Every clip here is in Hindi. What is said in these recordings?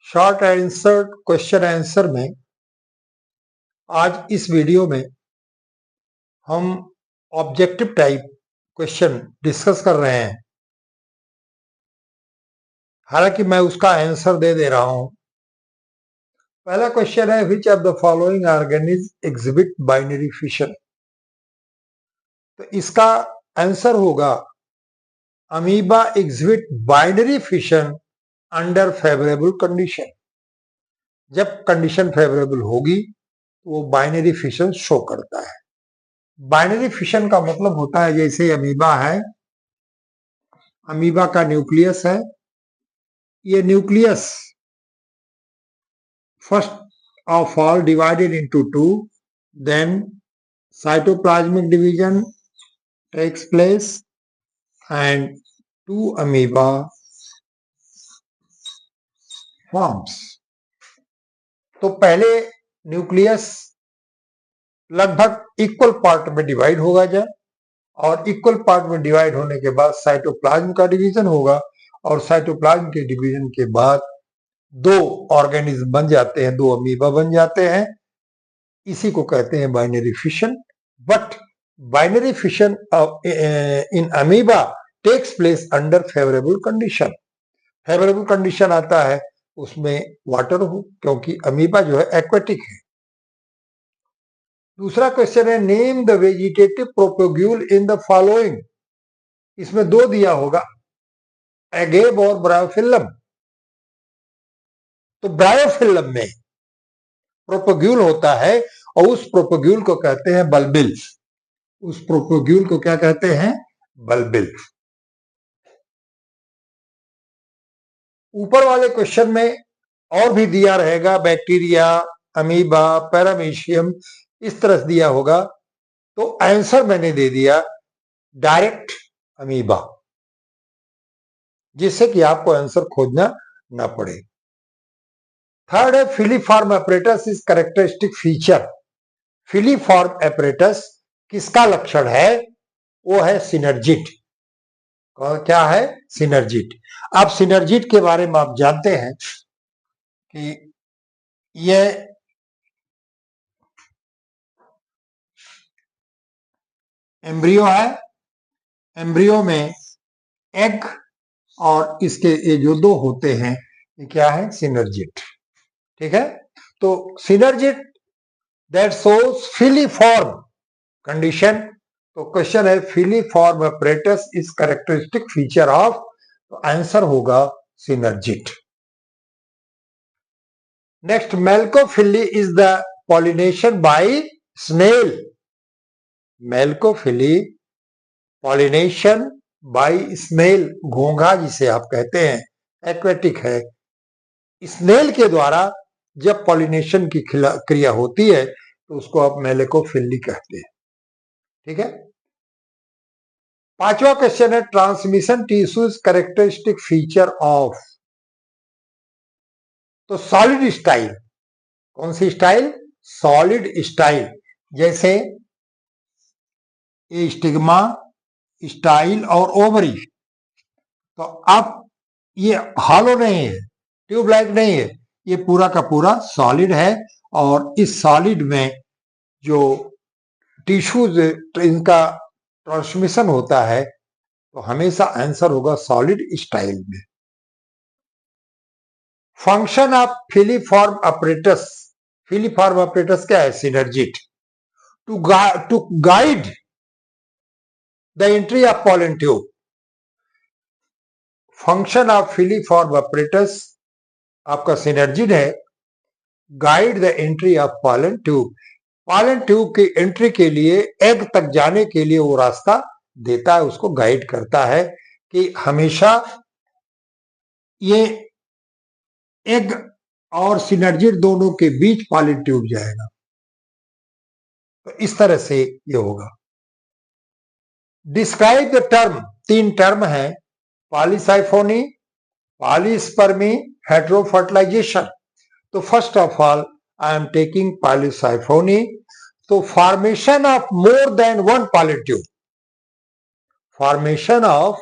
शॉर्ट आंसर क्वेश्चन आंसर में आज इस वीडियो में हम ऑब्जेक्टिव टाइप क्वेश्चन डिस्कस कर रहे हैं। हालांकि मैं उसका आंसर दे रहा हूं। पहला क्वेश्चन है, which of the following organism exhibit binary fission. तो इसका आंसर होगा amoeba exhibit binary fission under favourable condition. जब कंडीशन फेवरेबल होगी तो वो बाइनरी फिशन शो करता है। बाइनरी फिशन का मतलब होता है, जैसे अमीबा है, अमीबा का न्यूक्लियस है, ये nucleus first of all divided into two, then cytoplasmic division takes place and two amoeba forms। तो पहले न्यूक्लियस लगभग इक्वल पार्ट में डिवाइड होगा जब, और इक्वल पार्ट में डिवाइड होने के बाद साइटोप्लाज्म का डिवीजन होगा, और साइटोप्लाज्म के डिवीजन के बाद दो ऑर्गेनिज्म बन जाते हैं, दो अमीबा बन जाते हैं। इसी को कहते हैं binary fission. But binary fission in amoeba takes place under favourable condition. Favourable condition आता है उसमें वाटर हो, क्योंकि अमीबा जो है एक्वेटिक है। दूसरा क्वेश्चन है, name the vegetative propagule in the following. इसमें दो दिया होगा, एगेब और ब्रायोफिल्लम। तो ब्रायोफिल्लम में प्रोपोग्यूल होता है और उस प्रोपोग्यूल को कहते हैं बल्बिल। उस प्रोपोग्यूल को क्या कहते हैं? बल्बिल। ऊपर वाले क्वेश्चन में और भी दिया रहेगा, बैक्टीरिया, अमीबा, पैरामीशियम, इस तरह से दिया होगा। तो आंसर मैंने दे दिया डायरेक्ट अमीबा, जिससे कि आपको आंसर खोजना ना पड़े। थर्ड है, filiform apparatus is characteristic feature. Filiform apparatus किसका लक्षण है? वो है सिनर्जिट। क्या है? सिनर्जिट। अब सिनर्जिट के बारे में आप जानते हैं कि ये एम्ब्रियो है, एम्ब्रियो में एग और इसके ये जो दो होते हैं, ये क्या है? सिनर्जिट। ठीक है, तो synergid that shows filiform condition. तो क्वेश्चन है, filiform apparatus is characteristic feature of, तो आंसर होगा synergid. Next, malacophily is the pollination by snail. Malacophily pollination by snail, घोंघा जिसे आप कहते हैं, एक्वेटिक है। स्नेल के द्वारा जब पॉलिनेशन की क्रिया होती है तो उसको आप मेल्कोफिली कहते हैं। ठीक है, पांचवा क्वेश्चन है, transmission tissue is characteristic feature of. तो सॉलिड स्टाइल। कौन सी स्टाइल? Solid style. जैसे ये स्टिग्मा, स्टाइल और ओवरी। तो अब ये हॉलो नहीं है, ट्यूब लाइक नहीं है, ये पूरा का पूरा सॉलिड है। और इस सॉलिड में जो टिश्यूज इनका ट्रांसमिशन होता है, तो हमेशा आंसर होगा सॉलिड स्टाइल में। Function of filiform apparatus. Filiform apparatus क्या है? Synergid. To guide the entry of pollen tube. Function of filiform apparatus आपका सिनर्जिट है, guide the entry of pollen tube. Pollen tube की एंट्री के लिए, एग तक जाने के लिए वो रास्ता देता है, उसको गाइड करता है कि हमेशा ये एग और सिनर्जिट दोनों के बीच पॉलन ट्यूब जाएगा। तो इस तरह से ये होगा। Describe the term. तीन टर्म है, पॉलीसाइफोनी, पॉलीस्पर्मी, हेटेरोफर्टिलाइजेशन। तो first of all I am taking polysiphony. तो formation of more than one pollen tube, formation of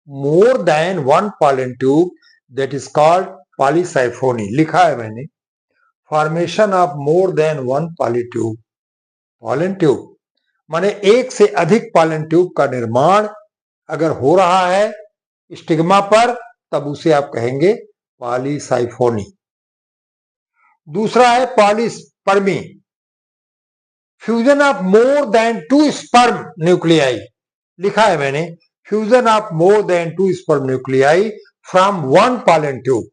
more than one pollen tube, that is called polysiphony लिखा है मैंने, formation of more than one pollen tube, pollen tube माने एक से अधिक पॉलन ट्यूब का निर्माण अगर हो रहा है स्टिग्मा पर, तब उसे आप कहेंगे पॉलीसाइफोनी। दूसरा है polyspermy, fusion of more than 2 sperm nuclei, लिखा है मैंने, fusion of more than 2 sperm nuclei from one pollen tube,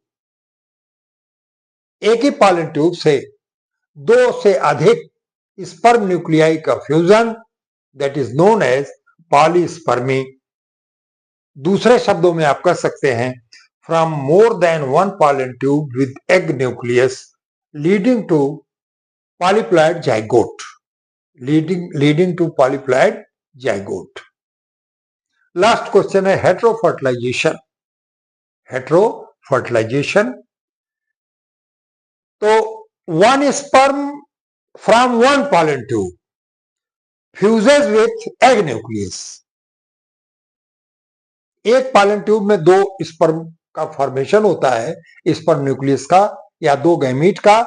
एक ही पॉलन ट्यूब से 2 से अधिक स्पर्म न्यूक्लियाई का fusion, that is known as polyspermy. दूसरे शब्दों में आप कह सकते हैं from more than one pollen tube with egg nucleus leading to polyploid zygote, leading to polyploid zygote. Last question है हेट्रोफर्टिलाइजेशन, हेट्रोफर्टिलाइजेशन। तो one sperm from one pollen tube fuses with egg nucleus, एक पॉलन ट्यूब में 2 स्पर्म का फॉर्मेशन होता है, स्पर्म न्यूक्लियस का या 2 गैमीट का,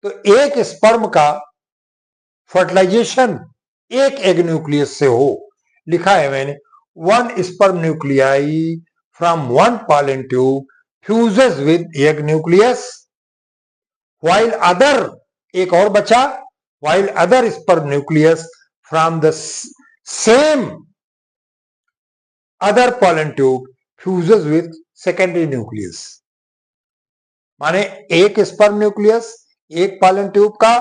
तो एक स्पर्म का फर्टिलाइजेशन एक एग न्यूक्लियस से हो, लिखा है मैंने, one sperm nuclei from one pollen tube fuses with egg nucleus, while other, एक और बचा, while other sperm nucleus from the same other pollen tube fuses with secondary nucleus, माने एक स्पर्म न्यूक्लियस एक पॉलन ट्यूब का,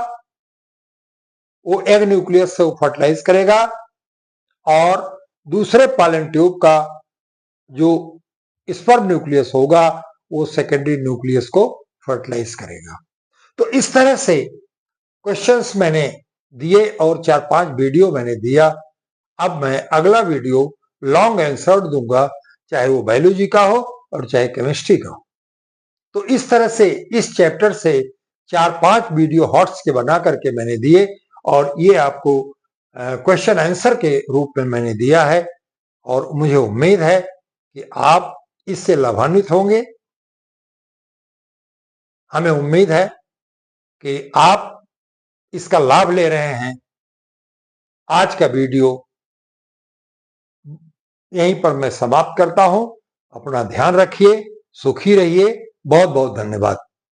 वो एग न्यूक्लियस से वो फर्टिलाइज करेगा और दूसरे पॉलन ट्यूब का जो स्पर्म न्यूक्लियस होगा वो सेकेंडरी न्यूक्लियस को फर्टिलाइज करेगा। तो इस तरह से क्वेश्चंस मैंने दिए और 4-5 वीडियो मैंने दिया। अब मैं अगला वीडियो लॉन्ग आंसर दूंगा, चाहे वो बायोलॉजी का हो और चाहे केमिस्ट्री का हो। तो इस तरह से इस चैप्टर से 4-5 वीडियो हॉट्स के बना करके मैंने दिए और ये आपको क्वेश्चन आंसर के रूप में मैंने दिया है और मुझे उम्मीद है कि आप इससे लाभान्वित होंगे। हमें उम्मीद है कि आप इसका लाभ ले रहे हैं। आज का वीडियो यहीं पर मैं समाप्त करता हूं। अपना ध्यान रखिए, सुखी रहिए। बहुत बहुत धन्यवाद।